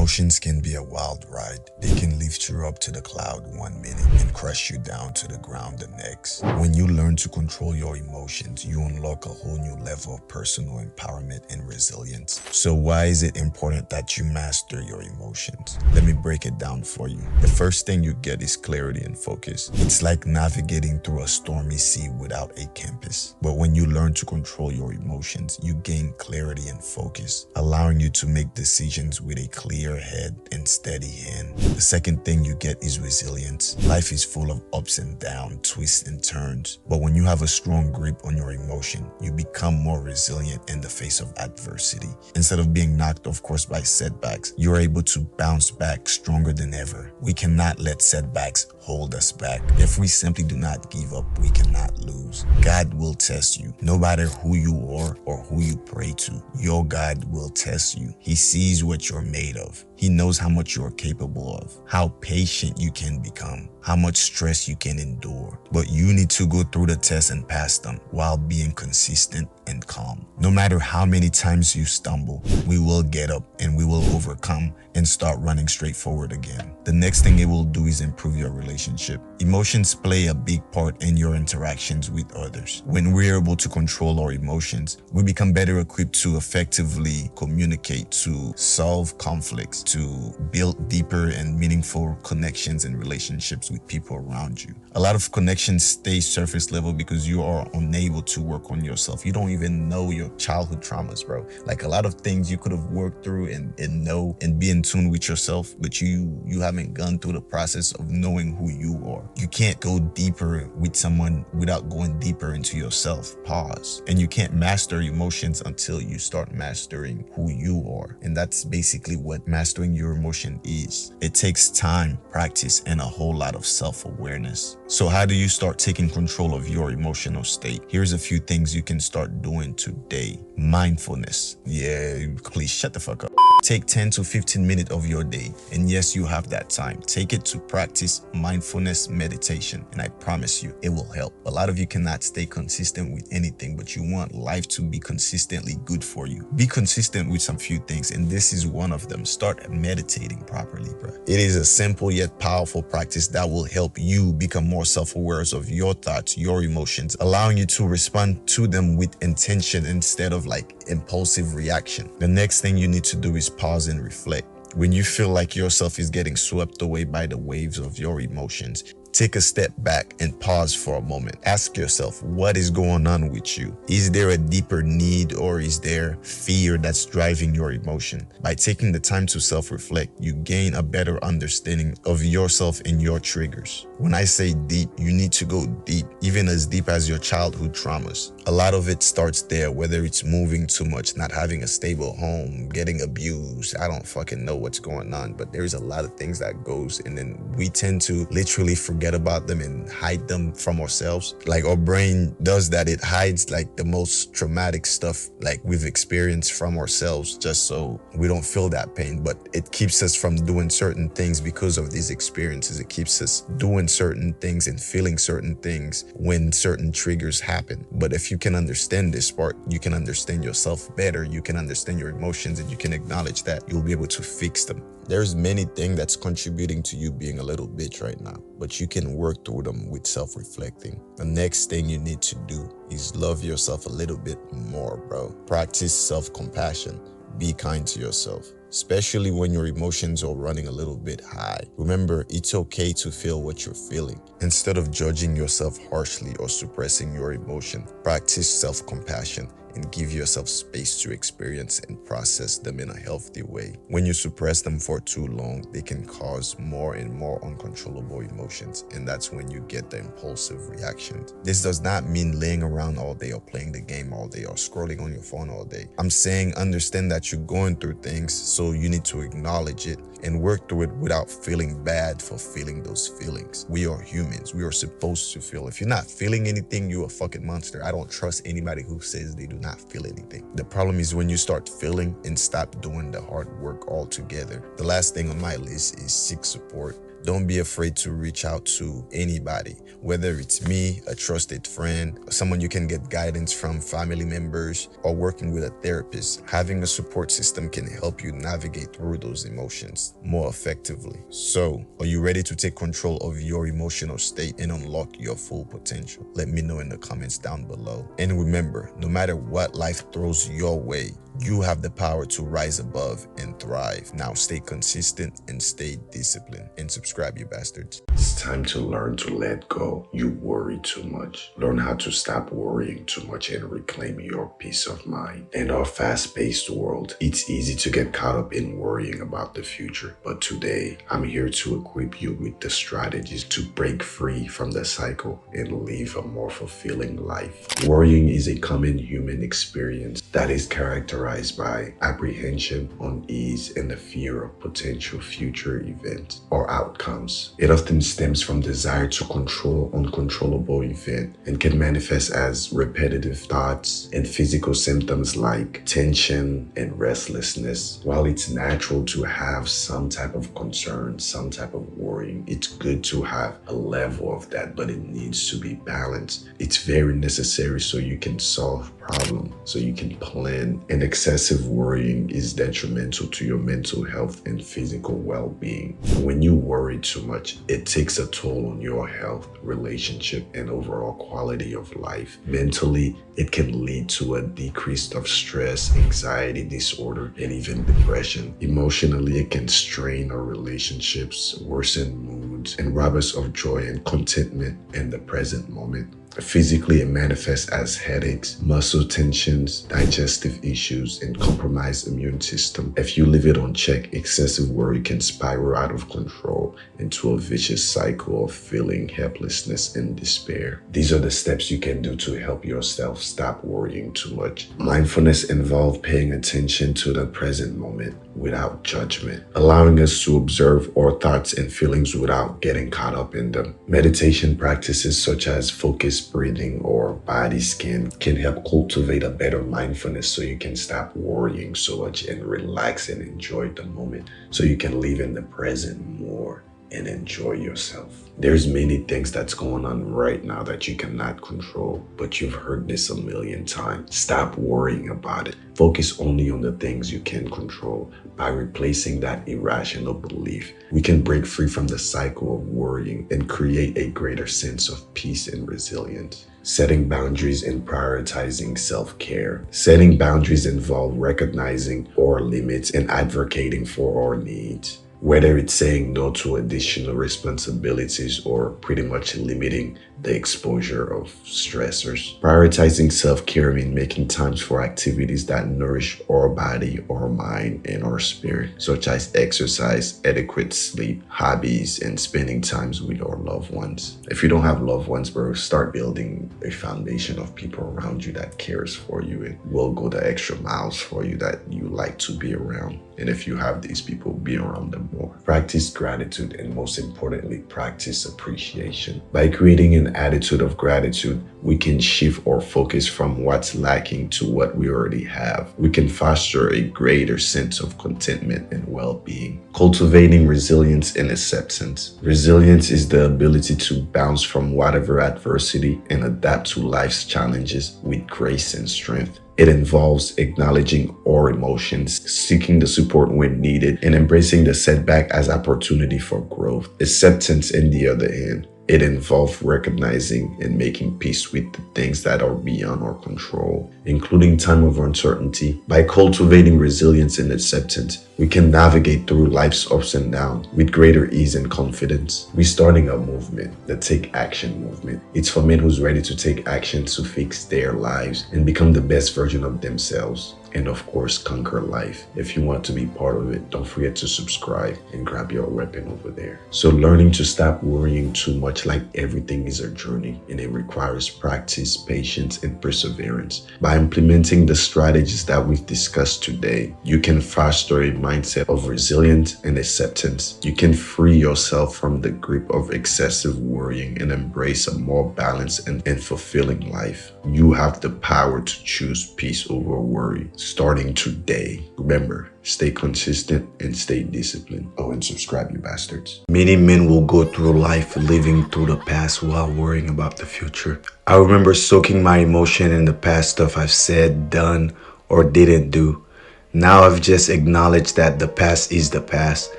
Emotions can be a wild ride. They can lift you up to the cloud one minute and crush you down to the ground the next. When you learn to control your emotions, you unlock a whole new level of personal empowerment and resilience. So why is it important that you master your emotions? Let me break it down for you. The first thing you get is clarity and focus. It's like navigating through a stormy sea without a compass. But when you learn to control your emotions, you gain clarity and focus, allowing you to make decisions with a clear head and steady hand. The second thing you get is resilience. Life is full of ups and downs, twists and turns. But when you have a strong grip on your emotion, you become more resilient in the face of adversity. Instead of being knocked off course by setbacks, you're able to bounce back stronger than ever. We cannot let setbacks hold us back. If we simply do not give up, we cannot lose. God will test you. No matter who you are or who you pray to, your God will test you. He sees what you're made of. He knows how much you're capable of, how patient you can become, how much stress you can endure. But you need to go through the test and pass them while being consistent and calm. No matter how many times you stumble, we will get up and we will overcome and start running straight forward again. The next thing it will do is improve your relationship. Emotions play a big part in your interactions with others. When we're able to control our emotions, we become better equipped to effectively communicate, to solve conflicts, to build deeper and meaningful connections and relationships with people around you. A lot of connections stay surface level because you are unable to work on yourself. You don't even know your childhood traumas, bro. Like a lot of things you could have worked through and know and be in tune with yourself, but you haven't gone through the process of knowing who you are. You can't go deeper with someone without going deeper into yourself. Pause. And you can't master emotions until you start mastering who you are. And that's basically what mastering your emotion is. It takes time, practice, and a whole lot of self-awareness. So how do you start taking control of your emotional state? Here's a few things you can start doing today. Mindfulness. Yeah, please shut the fuck up. Take 10 to 15 minutes of your day. And yes, you have that time. Take it to practice mindfulness meditation. And I promise you, it will help. A lot of you cannot stay consistent with anything, but you want life to be consistently good for you. Be consistent with some few things, and this is one of them. Start meditating properly, bro. It is a simple yet powerful practice that will help you become more self-aware of your thoughts, your emotions, allowing you to respond to them with intention instead of like impulsive reaction. The next thing you need to do is pause and reflect. When you feel like yourself is getting swept away by the waves of your emotions, take a step back and pause for a moment. Ask yourself, what is going on with you? Is there a deeper need or is there fear that's driving your emotion? By taking the time to self-reflect, you gain a better understanding of yourself and your triggers. When I say deep, you need to go deep, even as deep as your childhood traumas. A lot of it starts there, whether it's moving too much, not having a stable home, getting abused. I don't fucking know what's going on, but there's a lot of things that goes, and then we tend to literally forget about them and hide them from ourselves. Like our brain does that. It hides like the most traumatic stuff like we've experienced from ourselves just so we don't feel that pain, but it keeps us from doing certain things because of these experiences. It keeps us doing certain things and feeling certain things when certain triggers happen. But if you can understand this part, you can understand yourself better, you can understand your emotions, and you can acknowledge that, you'll be able to fix them. There's many things that's contributing to you being a little bitch right now, but you can work through them with self-reflecting. The next thing you need to do is love yourself a little bit more, bro. Practice self-compassion. Be kind to yourself, especially when your emotions are running a little bit high. Remember, it's okay to feel what you're feeling. Instead of judging yourself harshly or suppressing your emotion, practice self-compassion and give yourself space to experience and process them in a healthy way. When you suppress them for too long, they can cause more and more uncontrollable emotions, and that's when you get the impulsive reactions. This does not mean laying around all day or playing the game all day or scrolling on your phone all day. I'm saying understand that you're going through things, so you need to acknowledge it and work through it without feeling bad for feeling those feelings. We are humans. We are supposed to feel. If you're not feeling anything, you're a fucking monster. I don't trust anybody who says they do not feel anything. The problem is when you start feeling and stop doing the hard work altogether. The last thing on my list is seek support. Don't be afraid to reach out to anybody, whether it's me, a trusted friend, someone you can get guidance from, family members, or working with a therapist. Having a support system can help you navigate through those emotions more effectively. So, are you ready to take control of your emotional state and unlock your full potential? Let me know in the comments down below. And remember, no matter what life throws your way, you have the power to rise above and thrive. Now stay consistent and stay disciplined. And subscribe, you bastards. It's time to learn to let go. You worry too much. Learn how to stop worrying too much and reclaim your peace of mind. In our fast-paced world, it's easy to get caught up in worrying about the future. But today, I'm here to equip you with the strategies to break free from the cycle and live a more fulfilling life. Worrying is a common human experience that is characterized by apprehension, unease, and the fear of potential future events or outcomes. It often stems from desire to control uncontrollable events and can manifest as repetitive thoughts and physical symptoms like tension and restlessness. While it's natural to have some type of concern, some type of worrying, it's good to have a level of that, but it needs to be balanced. It's very necessary so you can solve problems, so you can plan. And excessive worrying is detrimental to your mental health and physical well-being. When you worry too much, it takes a toll on your health, relationship, and overall quality of life. Mentally, it can lead to a decrease of stress, anxiety disorder, and even depression. Emotionally, it can strain our relationships, worsen moods, and rob us of joy and contentment in the present moment. Physically, it manifests as headaches, muscle tensions, digestive issues, and compromised immune system. If you leave it unchecked, excessive worry can spiral out of control into a vicious cycle of feeling helplessness and despair. These are the steps you can do to help yourself stop worrying too much. Mindfulness involves paying attention to the present moment without judgment, allowing us to observe our thoughts and feelings without getting caught up in them. Meditation practices such as focused breathing or body scan can help cultivate a better mindfulness so you can stop worrying so much and relax and enjoy the moment, so you can live in the present more and enjoy yourself. There's many things that's going on right now that you cannot control, but you've heard this a million times. Stop worrying about it. Focus only on the things you can control. By replacing that irrational belief, we can break free from the cycle of worrying and create a greater sense of peace and resilience. Setting boundaries and prioritizing self-care. Setting boundaries involve recognizing our limits and advocating for our needs. Whether it's saying no to additional responsibilities or pretty much limiting the exposure of stressors. Prioritizing self-care means making times for activities that nourish our body, our mind, and our spirit, such as exercise, adequate sleep, hobbies, and spending times with our loved ones. If you don't have loved ones, bro, start building a foundation of people around you that cares for you and will go the extra miles for you, that you like to be around. And if you have these people, be around them more. Practice gratitude, and most importantly, practice appreciation. By creating an attitude of gratitude, we can shift our focus from what's lacking to what we already have. We can foster a greater sense of contentment and well-being. Cultivating resilience and acceptance. Resilience is the ability to bounce from whatever adversity and adapt to life's challenges with grace and strength. It involves acknowledging our emotions, seeking the support when needed, and embracing the setback as opportunity for growth. Acceptance, on the other hand, it involves recognizing and making peace with the things that are beyond our control, including time of uncertainty. By cultivating resilience and acceptance, we can navigate through life's ups and downs with greater ease and confidence. We're starting a movement, the Take Action movement. It's for men who's ready to take action to fix their lives and become the best version of themselves. And of course, conquer life. If you want to be part of it, don't forget to subscribe and grab your weapon over there. So learning to stop worrying too much, like everything, is a journey, and it requires practice, patience, and perseverance. By implementing the strategies that we've discussed today, you can foster a mindset of resilience and acceptance. You can free yourself from the grip of excessive worrying and embrace a more balanced and fulfilling life. You have the power to choose peace over worry. starting today. Remember, stay consistent and stay disciplined. Oh, and subscribe, you bastards. Many men will go through life living through the past while worrying about the future. I remember soaking my emotion in the past stuff I've said, done, or didn't do. Now I've just acknowledged that the past is the past.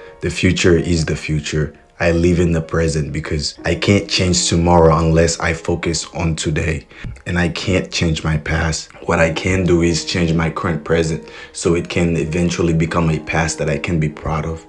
The future is the future. I live in the present because I can't change tomorrow unless I focus on today. And I can't change my past. What I can do is change my current present so it can eventually become a past that I can be proud of.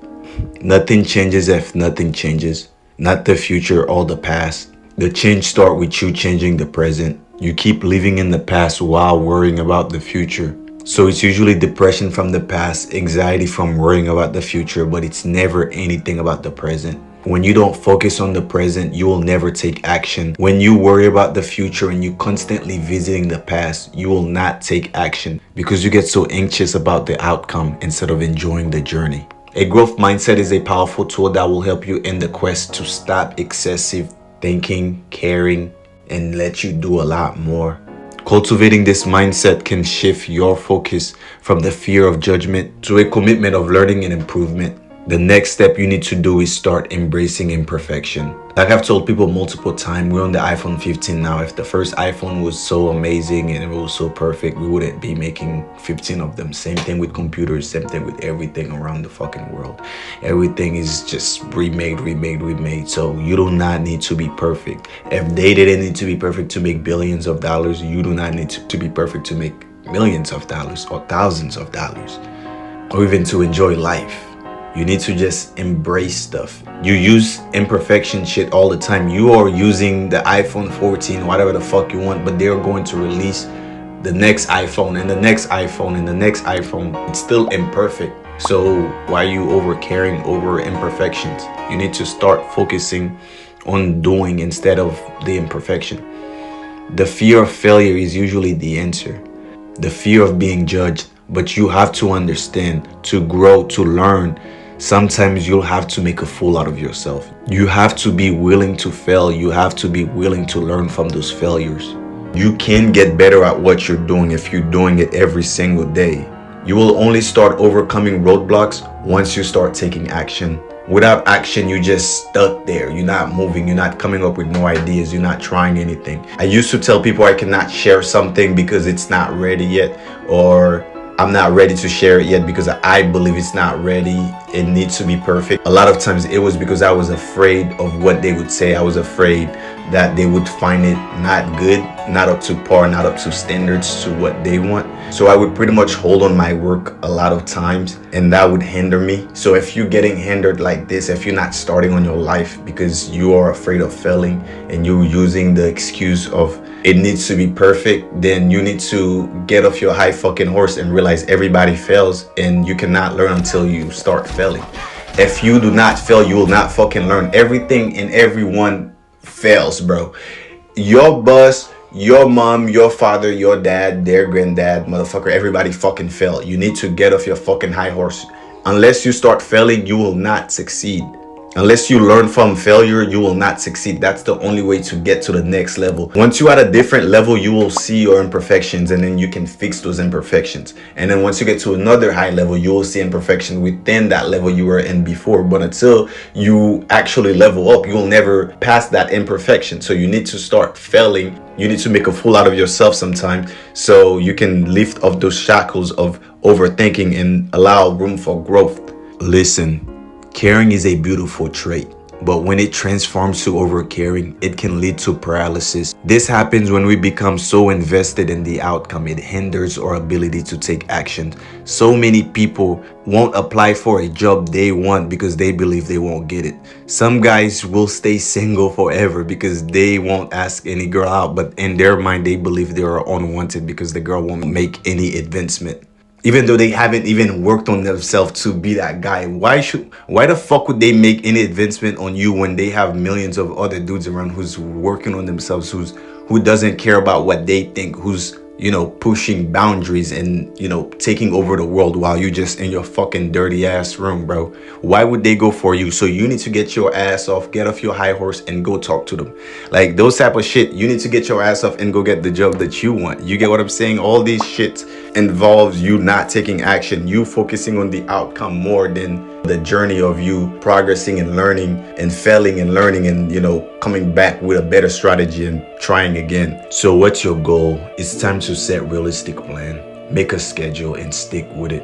Nothing changes if nothing changes. Not the future or the past. The change starts with you changing the present. You keep living in the past while worrying about the future. So it's usually depression from the past, anxiety from worrying about the future, but it's never anything about the present. When you don't focus on the present, you will never take action. When you worry about the future and you constantly visiting the past, you will not take action because you get so anxious about the outcome instead of enjoying the journey. A growth mindset is a powerful tool that will help you in the quest to stop excessive thinking, caring, and let you do a lot more. Cultivating this mindset can shift your focus from the fear of judgment to a commitment of learning and improvement. The next step you need to do is start embracing imperfection. Like I've told people multiple times, we're on the iPhone 15 now. If the first iPhone was so amazing and it was so perfect, we wouldn't be making 15 of them. Same thing with computers, same thing with everything around the fucking world. Everything is just remade. So you do not need to be perfect. If they didn't need to be perfect to make billions of dollars, you do not need to be perfect to make millions of dollars or thousands of dollars, or even to enjoy life. You need to just embrace stuff. You use imperfection shit all the time. You are using the iPhone 14, whatever the fuck you want, but they're going to release the next iPhone and the next iPhone and the next iPhone. It's still imperfect. So why are you overcaring over imperfections? You need to start focusing on doing instead of the imperfection. The fear of failure is usually the answer. The fear of being judged. But you have to understand, to grow, to learn, sometimes you'll have to make a fool out of yourself. You have to be willing to fail. You have to be willing to learn from those failures. You can get better at what you're doing if you're doing it every single day. You will only start overcoming roadblocks once you start taking action. Without action, you're just stuck there. You're not moving. You're not coming up with no ideas. You're not trying anything. I used to tell people I cannot share something because it's not ready yet, or I'm not ready to share it yet because I believe it's not ready. It needs to be perfect. A lot of times it was because I was afraid of what they would say. I was afraid that they would find it not good, not up to par, not up to standards to what they want. So I would pretty much hold on my work a lot of times, and that would hinder me. So if you're getting hindered like this, if you're not starting on your life because you are afraid of failing and you're using the excuse of it needs to be perfect, then you need to get off your high fucking horse and realize everybody fails and you cannot learn until you start failing. If you do not fail, you will not fucking learn. Everything and everyone fails, bro. Your boss, your mom, your father, your dad, their granddad, motherfucker, everybody fucking failed. You need to get off your fucking high horse. Unless you start failing, you will not succeed. Unless you learn from failure, you will not succeed. That's the only way to get to the next level. Once you're at a different level, you will see your imperfections and then you can fix those imperfections. And then once you get to another high level, you will see imperfection within that level you were in before. But until you actually level up, you will never pass that imperfection. So you need to start failing. You need to make a fool out of yourself sometimes so you can lift off those shackles of overthinking and allow room for growth. Listen. Caring is a beautiful trait, but when it transforms to overcaring, it can lead to paralysis. This happens when we become so invested in the outcome, it hinders our ability to take action. So many people won't apply for a job they want because they believe they won't get it. Some guys will stay single forever because they won't ask any girl out, but in their mind, they believe they are unwanted because the girl won't make any advancement. Even though they haven't even worked on themselves to be that guy. Why the fuck would they make any advancement on you when they have millions of other dudes around who's working on themselves, who doesn't care about what they think, who's pushing boundaries and, taking over the world while you just in your fucking dirty ass room, bro. Why would they go for you? So you need to get your ass off, get off your high horse and go talk to them. Like those type of shit, you need to get your ass off and go get the job that you want. You get what I'm saying? All these shit involves you not taking action, you focusing on the outcome more than the journey of you progressing and learning and failing and learning and coming back with a better strategy and trying again. So what's your goal? It's time to set realistic plan, make a schedule and stick with it.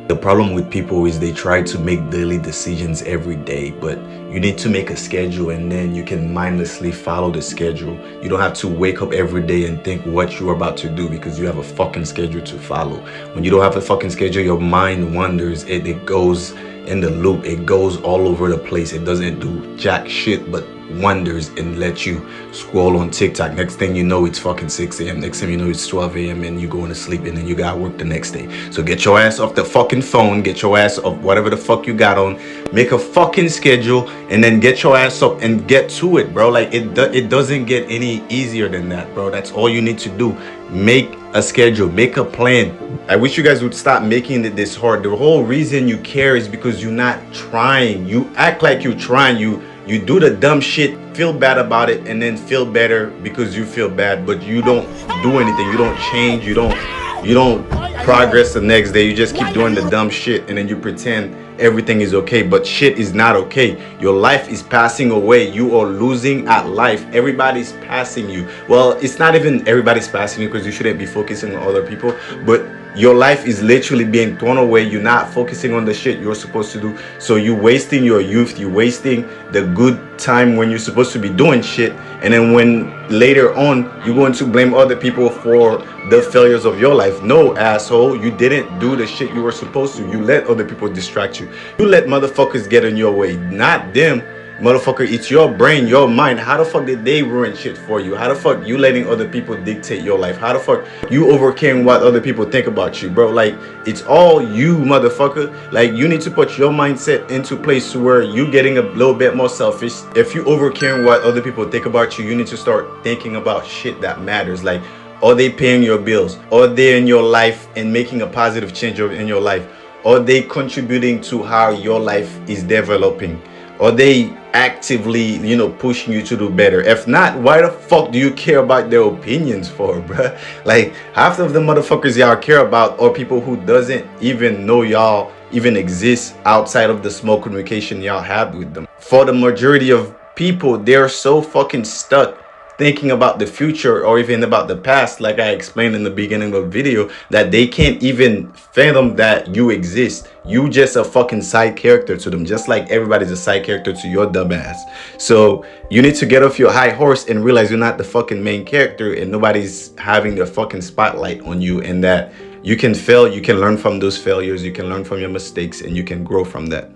The problem with people is they try to make daily decisions every day, but you need to make a schedule and then you can mindlessly follow the schedule. You don't have to wake up every day and think what you're about to do because you have a fucking schedule to follow. When you don't have a fucking schedule, your mind wanders, it goes in the loop, it goes all over the place. It doesn't do jack shit but wonders and let you scroll on TikTok. Next thing you know, it's fucking 6 a.m. Next thing you know, it's 12 a.m. and you going to sleep and then you got work the next day. So get your ass off the fucking phone, get your ass off whatever the fuck you got on, make a fucking schedule and then get your ass up and get to it, bro. Like it doesn't get any easier than that, bro. That's all you need to do. Make a schedule, make a plan. I wish you guys would stop making it this hard. The whole reason you care is because you're not trying. You act like you're trying. You do the dumb shit, feel bad about it, and then feel better because you feel bad, but you don't do anything. You don't change. You don't progress the next day. You just keep doing the dumb shit and then you pretend everything is okay, but shit is not okay. Your life is passing away. You are losing at life. Everybody's passing you. Well, it's not even everybody's passing you because you shouldn't be focusing on other people, but your life is literally being thrown away. You're not focusing on the shit you're supposed to do. So you're wasting your youth. You're wasting the good time when you're supposed to be doing shit. And then when later on, you're going to blame other people for the failures of your life. No, asshole. You didn't do the shit you were supposed to. You let other people distract you. You let motherfuckers get in your way, not them. Motherfucker, it's your brain, your mind. How the fuck did they ruin shit for you? How the fuck you letting other people dictate your life? How the fuck you overcaring what other people think about you, bro? Like, it's all you, motherfucker. Like, you need to put your mindset into place where you getting a little bit more selfish. If you overcaring what other people think about you, you need to start thinking about shit that matters. Like, are they paying your bills? Are they in your life and making a positive change in your life? Are they contributing to how your life is developing? Are they actively, pushing you to do better? If not, why the fuck do you care about their opinions for, bruh? Like, half of the motherfuckers y'all care about are people who doesn't even know y'all even exist outside of the small communication y'all have with them. For the majority of people, they're so fucking stuck thinking about the future or even about the past, like I explained in the beginning of the video, that they can't even fathom that you exist. You just a fucking side character to them, just like everybody's a side character to your dumb ass. So you need to get off your high horse and realize you're not the fucking main character and nobody's having their fucking spotlight on you, and that you can fail, you can learn from those failures, you can learn from your mistakes, and you can grow from that.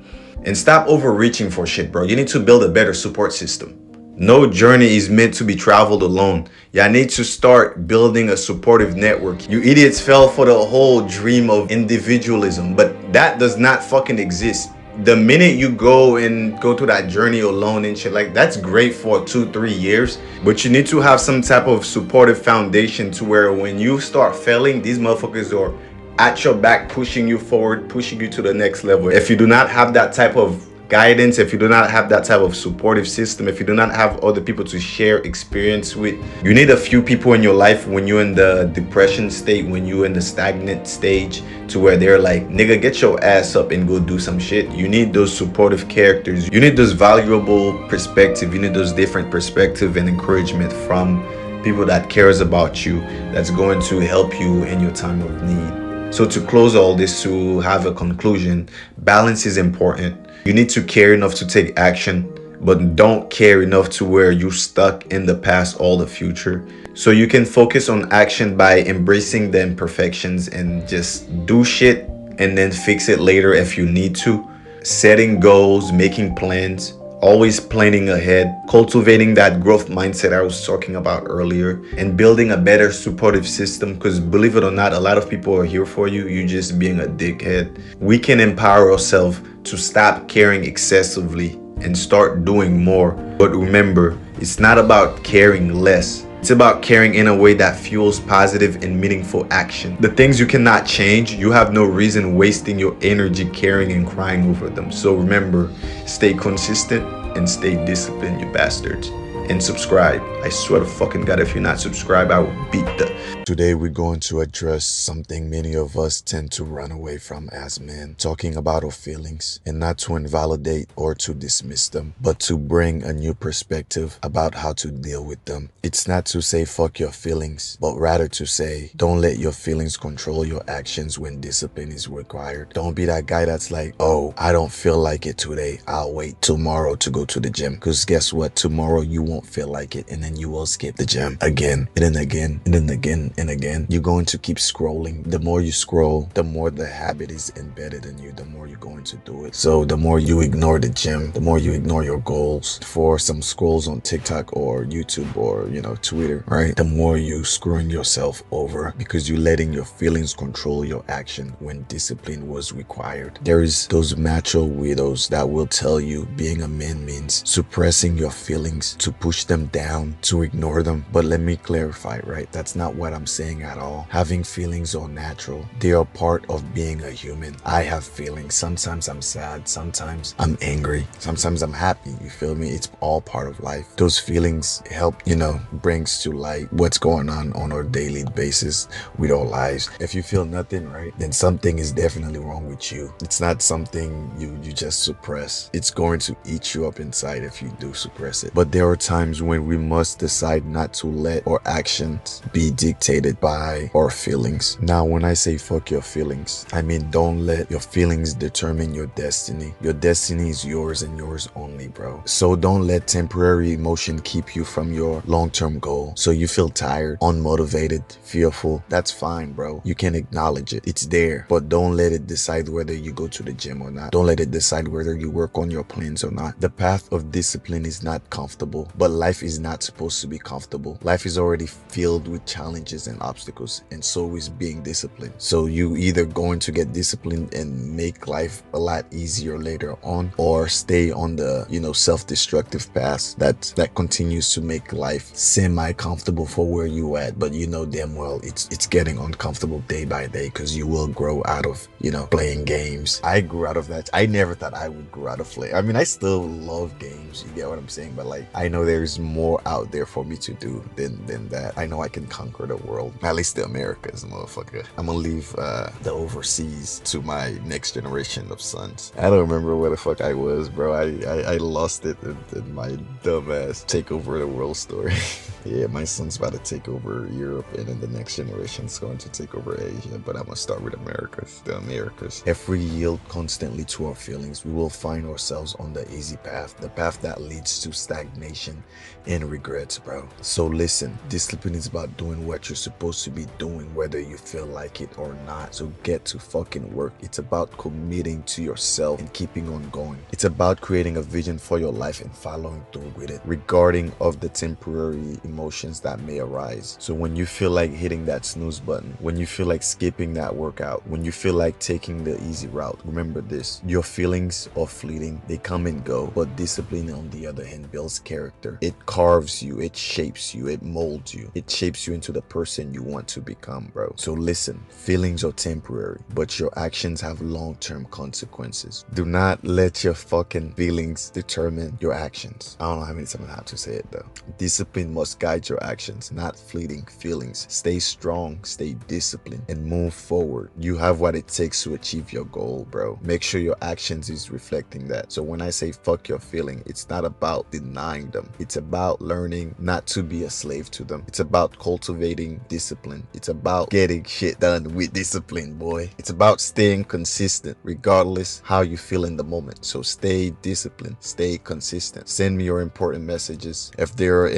And stop overreaching for shit, bro. You need to build a better support system. No journey is meant to be traveled alone. Y'all need to start building a supportive network. You idiots fell for the whole dream of individualism, but that does not fucking exist. The minute you go through that journey alone and shit, like, that's great for 2-3 years, but you need to have some type of supportive foundation to where when you start failing, these motherfuckers are at your back, pushing you forward, pushing you to the next level. If you do not have that type of guidance, if you do not have that type of supportive system, if you do not have other people to share experience with, you need a few people in your life when you're in the depression state, when you're in the stagnant stage, to where they're like, nigga, get your ass up and go do some shit. You need those supportive characters. You need those valuable perspective. You need those different perspective and encouragement from people that cares about you, that's going to help you in your time of need. So to close all this, to have a conclusion, balance is important. You need to care enough to take action, but don't care enough to where you're stuck in the past or the future. So you can focus on action by embracing the imperfections and just do shit and then fix it later if you need to. Setting goals, making plans, always planning ahead, cultivating that growth mindset I was talking about earlier, and building a better supportive system, because believe it or not, a lot of people are here for you. You're just being a dickhead. We can empower ourselves to stop caring excessively and start doing more. But remember, it's not about caring less. It's about caring in a way that fuels positive and meaningful action. The things you cannot change, you have no reason wasting your energy caring and crying over them. So remember, stay consistent and stay disciplined, you bastards. And subscribe. I swear to fucking God, if you're not subscribed, I will beat the. Today, we're going to address something many of us tend to run away from as men, talking about our feelings, and not to invalidate or to dismiss them, but to bring a new perspective about how to deal with them. It's not to say fuck your feelings, but rather to say don't let your feelings control your actions when discipline is required. Don't be that guy that's like, oh, I don't feel like it today. I'll wait tomorrow to go to the gym. Because guess what? Tomorrow you won't feel like it, and then you will skip the gym again and then again and then again and again. You're going to keep scrolling. The more you scroll, the more the habit is embedded in you, the more you're going to do it. So the more you ignore the gym, the more you ignore your goals for some scrolls on TikTok or YouTube or Twitter, right? The more you screwing yourself over because you're letting your feelings control your action when discipline was required. There is those macho weirdos that will tell you being a man means suppressing your feelings, to push them down, to ignore them. But let me clarify, right? That's not what I'm saying at all. Having feelings are natural. They are part of being a human. I have feelings. Sometimes I'm sad. Sometimes I'm angry. Sometimes I'm happy. You feel me? It's all part of life. Those feelings help, brings to light what's going on our daily basis with our lives. If you feel nothing, right, then something is definitely wrong with you. It's not something you just suppress. It's going to eat you up inside if you do suppress it. But there are times when we must decide not to let our actions be dictated by our feelings. Now, when I say fuck your feelings, I mean don't let your feelings determine your destiny. Your destiny is yours and yours only, bro. So don't let temporary emotion keep you from your long-term goal. So you feel tired, unmotivated, fearful. That's fine, bro. You can acknowledge it. It's there. But don't let it decide whether you go to the gym or not. Don't let it decide whether you work on your plans or not. The path of discipline is not comfortable, but life is not supposed to be comfortable. Life is already filled with challenges and obstacles, and so is being disciplined. So you either going to get disciplined and make life a lot easier later on, or stay on the self-destructive path that continues to make life semi-comfortable for where you at, but you know damn well it's getting uncomfortable day by day because you will grow out of playing games. I grew out of that. I never thought I would grow out of play. I mean, I still love games, you get what I'm saying, but like I know there's more out there for me to do than that. I know I can conquer the world, at least the Americas, motherfucker. I'm gonna leave the overseas to my next generation of sons. I don't remember where the fuck I was, bro. I lost it in my dumbass take over the world story. Yeah, my son's about to take over Europe, and then the next generation's going to take over Asia, but I'm gonna start with the Americas. If we yield constantly to our feelings, we will find ourselves on the easy path, the path that leads to stagnation and regrets, bro. So listen, discipline is about doing what you're supposed to be doing, whether you feel like it or not. So get to fucking work. It's about committing to yourself and keeping on going. It's about creating a vision for your life and following through with it, regarding of the temporary emotions that may arise. So when you feel like hitting that snooze button, when you feel like skipping that workout, when you feel like taking the easy route, remember this: your feelings are fleeting, they come and go, but discipline on the other hand builds character. It carves you, it shapes you, it molds you, it shapes you into the person you want to become, bro. So listen, feelings are temporary, but your actions have long-term consequences. Do not let your fucking feelings determine your actions. I don't know how many times I have to say it though. Discipline must guide your actions, not fleeting feelings. Stay strong, stay disciplined, and move forward. You have what it takes to achieve your goal, bro. Make sure your actions is reflecting that. So when I say fuck your feeling, it's not about denying them. It's about learning not to be a slave to them. It's about cultivating discipline. It's about getting shit done with discipline, boy. It's about staying consistent regardless how you feel in the moment. So stay disciplined, stay consistent. Send me your important messages if they're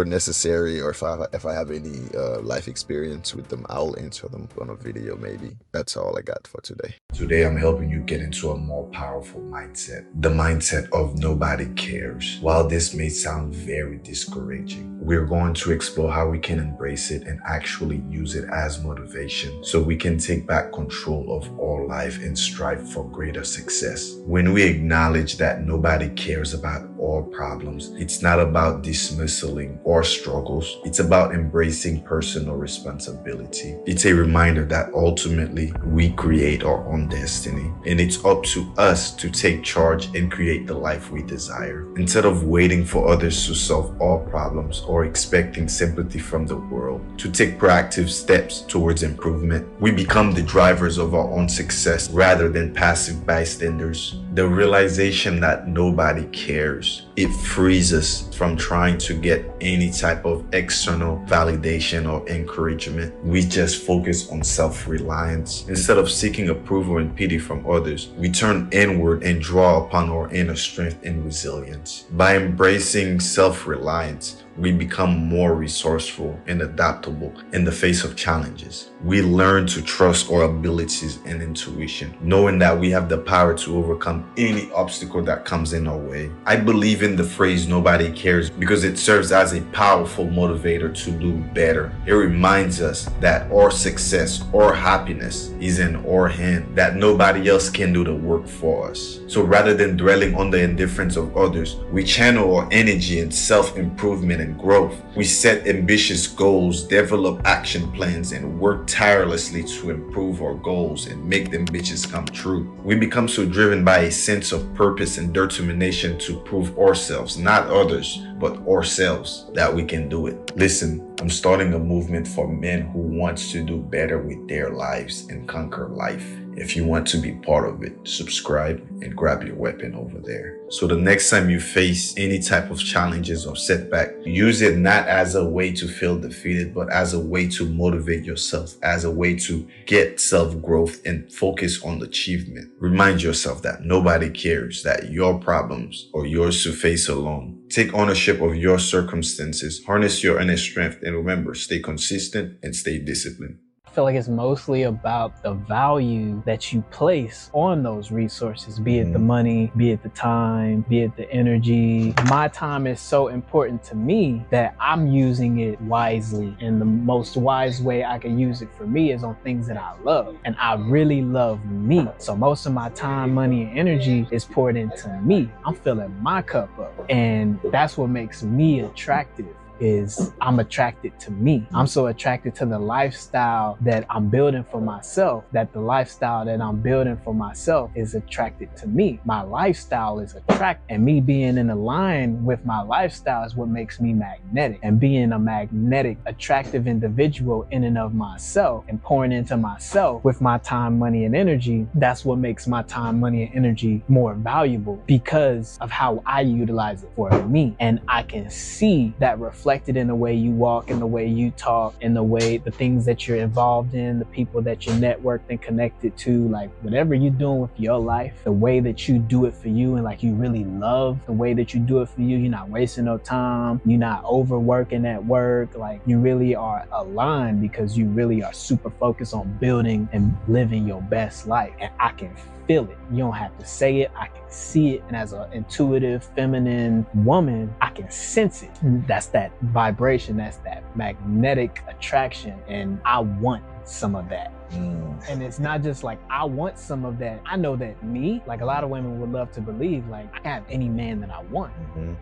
necessary, or if I have any life experience with them, I'll answer them on a video maybe. That's all I got for today. Today, I'm helping you get into a more powerful mindset, the mindset of nobody cares. While this may sound very discouraging, we're going to explore how we can embrace it and actually use it as motivation so we can take back control of our life and strive for greater success. When we acknowledge that nobody cares about all problems. It's not about dismissing our struggles. It's about embracing personal responsibility. It's a reminder that ultimately we create our own destiny, and it's up to us to take charge and create the life we desire. Instead of waiting for others to solve all problems or expecting sympathy from the world, to take proactive steps towards improvement, we become the drivers of our own success rather than passive bystanders. The realization that nobody cares, it frees us from trying to get any type of external validation or encouragement. We just focus on self-reliance. Instead of seeking approval and pity from others, we turn inward and draw upon our inner strength and resilience. By embracing self-reliance, we become more resourceful and adaptable in the face of challenges. We learn to trust our abilities and intuition, knowing that we have the power to overcome any obstacle that comes in our way. I believe in the phrase "nobody cares" because it serves as a powerful motivator to do better. It reminds us that our success or happiness is in our hand, that nobody else can do the work for us. So rather than dwelling on the indifference of others, we channel our energy in self-improvement and growth. We set ambitious goals, develop action plans, and work tirelessly to improve our goals and make them bitches come true. We become so driven by a sense of purpose and determination to prove ourselves, not others, but ourselves, that we can do it. Listen, I'm starting a movement for men who wants to do better with their lives and conquer life. If you want to be part of it, subscribe and grab your weapon over there. So the next time you face any type of challenges or setback, use it not as a way to feel defeated, but as a way to motivate yourself, as a way to get self-growth and focus on achievement. Remind yourself that nobody cares, that your problems are yours to face alone. Take ownership of your circumstances, harness your inner strength, and remember, stay consistent and stay disciplined. I feel like it's mostly about the value that you place on those resources, be it the money, be it the time, be it the energy. My time is so important to me that I'm using it wisely. And the most wise way I can use it for me is on things that I love. And I really love me. So most of my time, money, and energy is poured into me. I'm filling my cup up. And that's what makes me attractive. Is I'm attracted to me. I'm so attracted to the lifestyle that I'm building for myself, that the lifestyle that I'm building for myself is attracted to me. My lifestyle is attractive, and me being in line with my lifestyle is what makes me magnetic. And being a magnetic, attractive individual in and of myself and pouring into myself with my time, money, and energy, that's what makes my time, money, and energy more valuable because of how I utilize it for me. And I can see that reflected in the way you walk, in the way you talk, in the way, the things that you're involved in, the people that you're networked and connected to, like whatever you're doing with your life, the way that you do it for you and like you really love the way that you do it for you. You're not wasting no time. You're not overworking at work. Like you really are aligned because you really are super focused on building and living your best life. And I can feel it. You don't have to say it. I can see it. And as an intuitive, feminine woman, I can sense it. That's that vibration. That's that magnetic attraction. And I want some of that. And it's not just like I want some of that. I know that me, like a lot of women would love to believe, like I can have any man that I want.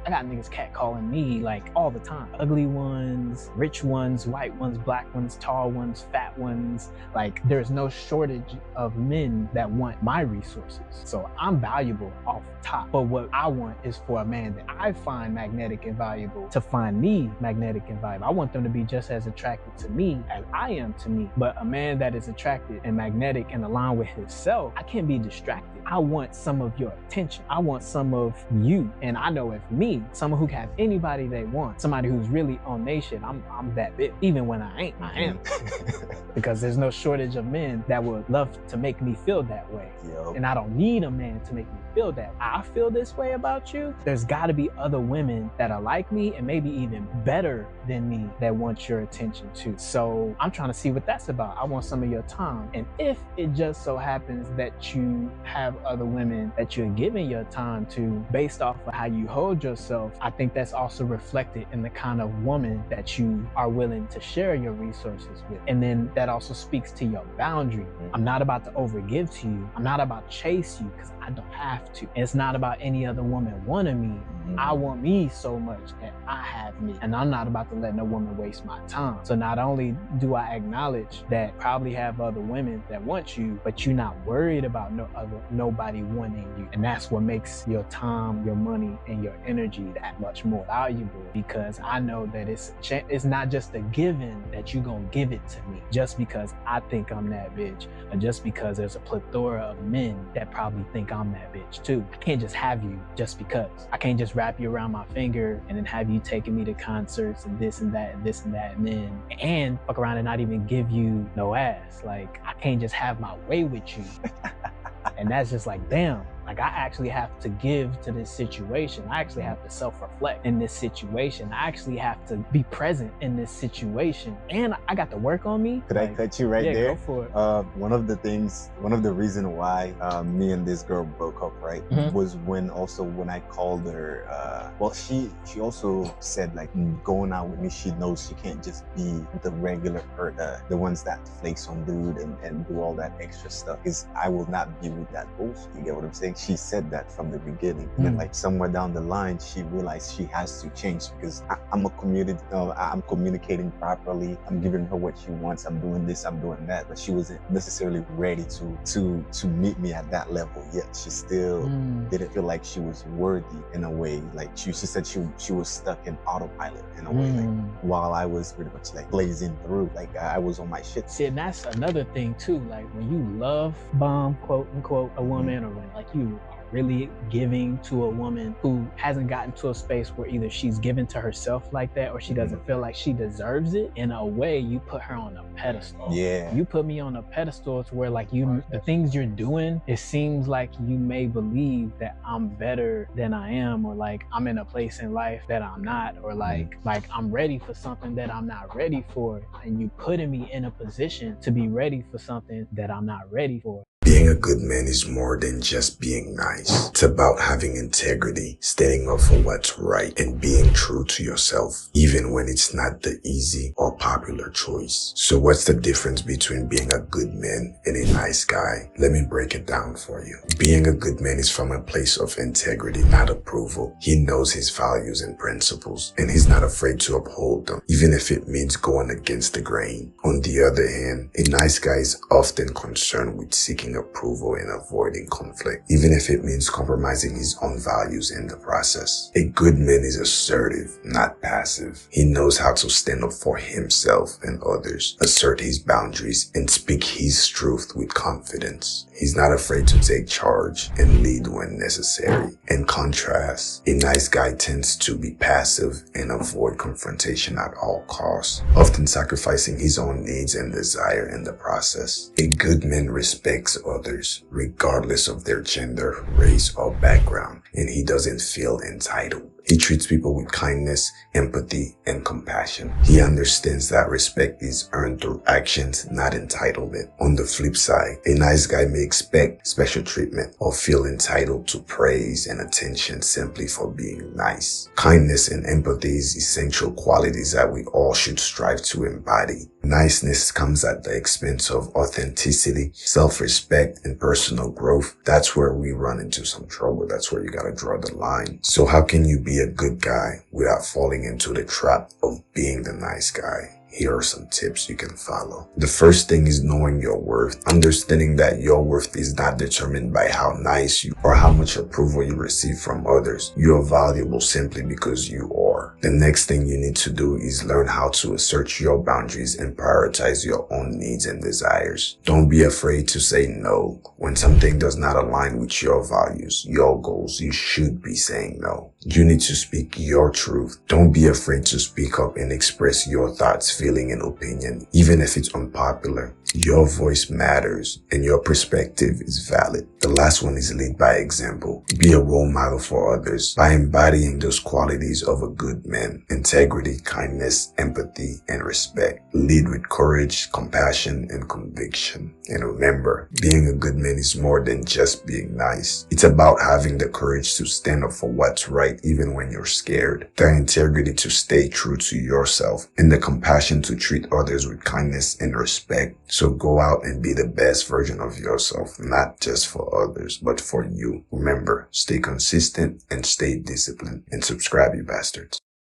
I got niggas catcalling me like all the time. Ugly ones, rich ones, white ones, black ones, tall ones, fat ones. Like there's no shortage of men that want my resources. So I'm valuable off the top. But what I want is for a man that I find magnetic and valuable to find me magnetic and valuable. I want them to be just as attracted to me as I am to me. But a man that is attracted and magnetic and aligned with himself, I can't be distracted. I want some of your attention. I want some of you. And I know if me, someone who can have anybody they want, somebody who's really on their shit, I'm that bitch. Even when I ain't, I am. Because there's no shortage of men that would love to make me feel that way. And I don't need a man to make me feel that way. I feel this way about you. There's gotta be other women that are like me and maybe even better than me that want your attention too. So I'm trying to see what that's about. I want some of your time. And if it just so happens that you have other women that you're giving your time to based off of how you hold yourself, I think that's also reflected in the kind of woman that you are willing to share your resources with. And then that also speaks to your boundary. I'm not about to overgive to you. I'm not about to chase you because I don't have to. And it's not about any other woman wanting me. I want me so much that I have me. And I'm not about to let no woman waste my time. So not only do I acknowledge that probably have other women that want you, but you're not worried about nobody wanting you. And that's what makes your time, your money, and your energy that much more valuable, because I know that it's not just a given that you're gonna give it to me just because I think I'm that bitch, or just because there's a plethora of men that probably think I'm that bitch too. I can't just have you just because. I can't just wrap you around my finger and then have you taking me to concerts and this and that and this and that and fuck around and not even give you no ass. Like, I can't just have my way with you. And that's just like, damn. Like, I actually have to give to this situation. I actually have to self-reflect in this situation. I actually have to be present in this situation. And I got to work on me. Could I cut you right there? Yeah, go for it. One of the reasons why me and this girl broke up, right, was when I called her, she also said, like, going out with me, she knows she can't just be the regular, the ones that flakes on dude and do all that extra stuff, because I will not be with that bullshit. You get what I'm saying? She said that from the beginning. And then, like, somewhere down the line, she realized she has to change because I'm communicating properly. I'm giving her what she wants. I'm doing this, I'm doing that. But she wasn't necessarily ready to meet me at that level yet. She still didn't feel like she was worthy in a way. Like, she said she was stuck in autopilot in a way, like, while I was pretty much like blazing through, like I was on my shit. See, and that's another thing too. Like, when you love bomb, quote unquote, a woman, or when like you are really giving to a woman who hasn't gotten to a space where either she's given to herself like that or she doesn't feel like she deserves it, in a way you put her on a pedestal. Yeah. You put me on a pedestal to where, like, the things you're doing, it seems like you may believe that I'm better than I am, or like I'm in a place in life that I'm not, or like I'm ready for something that I'm not ready for, and you putting me in a position to be ready for something that I'm not ready for. Being a good man is more than just being nice. It's about having integrity, standing up for what's right, and being true to yourself, even when it's not the easy or popular choice. So what's the difference between being a good man and a nice guy? Let me break it down for you. Being a good man is from a place of integrity, not approval. He knows his values and principles, and he's not afraid to uphold them, even if it means going against the grain. On the other hand, a nice guy is often concerned with seeking approval and avoiding conflict, even if it means compromising his own values in the process. A good man is assertive, not passive. He knows how to stand up for himself and others, assert his boundaries, and speak his truth with confidence. He's not afraid to take charge and lead when necessary. In contrast, a nice guy tends to be passive and avoid confrontation at all costs, often sacrificing his own needs and desire in the process. A good man respects others, regardless of their gender, race, or background, and he doesn't feel entitled. He treats people with kindness, empathy, and compassion. He understands that respect is earned through actions, not entitlement. On the flip side, a nice guy may expect special treatment or feel entitled to praise and attention simply for being nice. Kindness and empathy is essential qualities that we all should strive to embody. Niceness comes at the expense of authenticity, self-respect, and personal growth. That's where we run into some trouble. That's where you gotta draw the line. So how can you be a good guy without falling into the trap of being the nice guy? Here are some tips you can follow. The first thing is knowing your worth. Understanding that your worth is not determined by how nice you or how much approval you receive from others. You are valuable simply because you are. The next thing you need to do is learn how to assert your boundaries and prioritize your own needs and desires. Don't be afraid to say no. When something does not align with your values, your goals, you should be saying no. You need to speak your truth. Don't be afraid to speak up and express your thoughts, feeling, and opinion, even if it's unpopular. Your voice matters and your perspective is valid. The last one is lead by example. Be a role model for others by embodying those qualities of a good man: integrity, kindness, empathy, and respect. Lead with courage, compassion, and conviction. And remember, being a good man is more than just being nice. It's about having the courage to stand up for what's right even when you're scared, the integrity to stay true to yourself, and the compassion to treat others with kindness and respect. So go out and be the best version of yourself, not just for others, but for you. Remember, stay consistent and stay disciplined. And subscribe, you bastards.